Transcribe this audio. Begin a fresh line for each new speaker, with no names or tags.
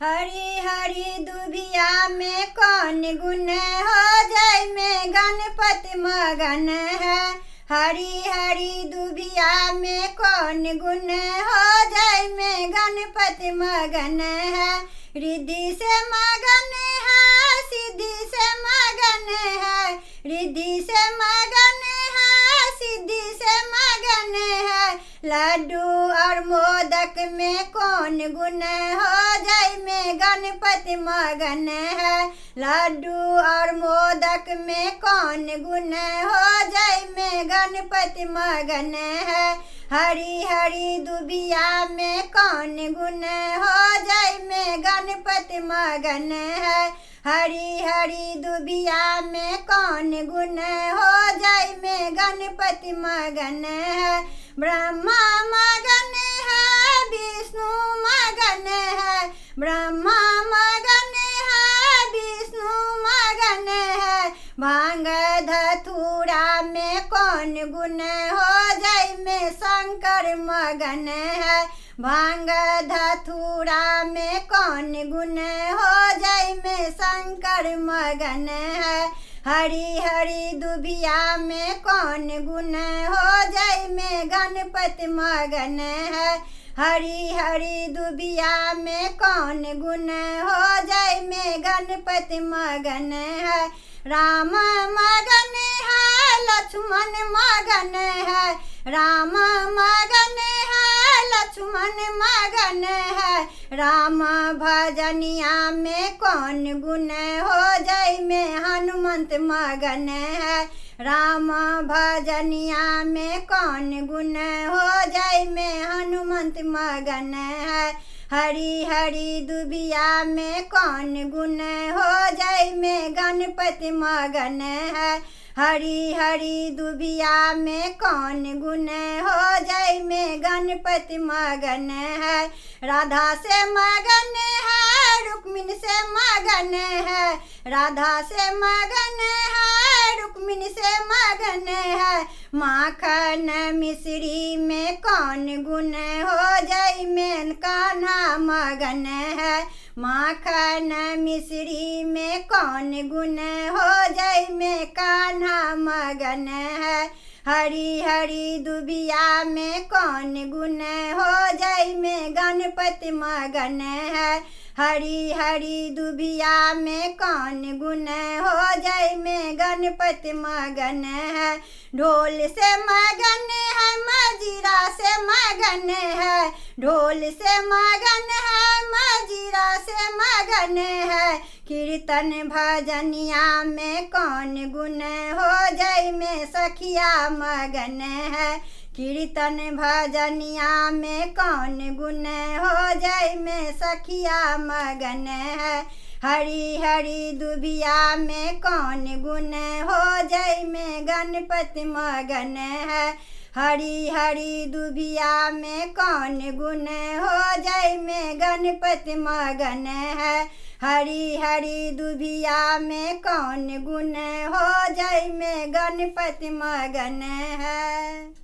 हरी हरी दुभिया में कौन गुण हो जाय में गणपति मगन है। हरी हरी दुभिया में कौन गुण हो जाय में गणपति मगन है। रिद्धि से मगन है, सिद्धि से मगन है, रिद्धि से मगन है, सिद्धि से मगन है। लड्डू और मोदक में कौन गुण हो जाय में गणपति मगन है। लड्डू और मोदक में कौन गुण हो जाय में गणपति मगन है। हरी हरी दुभिया में कौन गुण हो जाय में गणपति मगन है। हरी हरी दुभिया में कौन गुण हो जाय में गणपति मगन है। ब्रह्मा मगन है, विष्णु मगन है, ब्रह्मा मगन है, विष्णु मगन है। भांग धतूरा में कौन गुण हो जाय में शंकर मगन है। भांग धतूरा में कौन गुण हो जाय में शंकर मगन है। हरी हरी दुभिया में कौन गुण हो जाय में गणपति मगन है। हरी हरी दुभिया में कौन गुण हो जाय में गणपति मगन है। राम मगन है, लक्ष्मण मगन है, राम मगन है, लक्ष्मण मगन है। राम भजनिया में कौन गुण हो जाय में हनुमंत मगन है। राम भजनिया में कौन गुण हो जाय में हनुमंत मगन है। हरी हरी दुभिया में कौन गुण हो जाय में गणपति मगन है। हरी हरी दुभिया में कौन गुण हो जाय में गणपति मगन है। राधा से मगन है, रुक्मिणी से मगन है, राधा से मगन है, रुक्मिणी से मगन है। माखन मिश्री में कौन गुण हो जाय में कान्हा मगन है। माखन मिश्री में कौन गुण हो जाय में कान्हा मगन है। हरी हरी दुभिया में कौन गुण हो जाय में गणपति मगन है। हरी हरी दुभिया में कौन गुण हो जाय में गणपति मगन है। ढोल से मगन है, मजीरा से मगन है, ढोल से मगन है, मजीरा से मगन है। कीर्तन भजनिया में कौन गुण हो जाय में सखिया मगन है। कीर्तन भजनिया में कौन गुण हो जाय में सखिया मगन है। हरी हरी दुभिया में कौन गुण हो जाय में गणपति मगन है। हरी हरी दुभिया में कौन गुण हो जाय में गणपति मगन है। हरी हरी दुभिया में कौन गुण हो जाय में गणपति मगन है।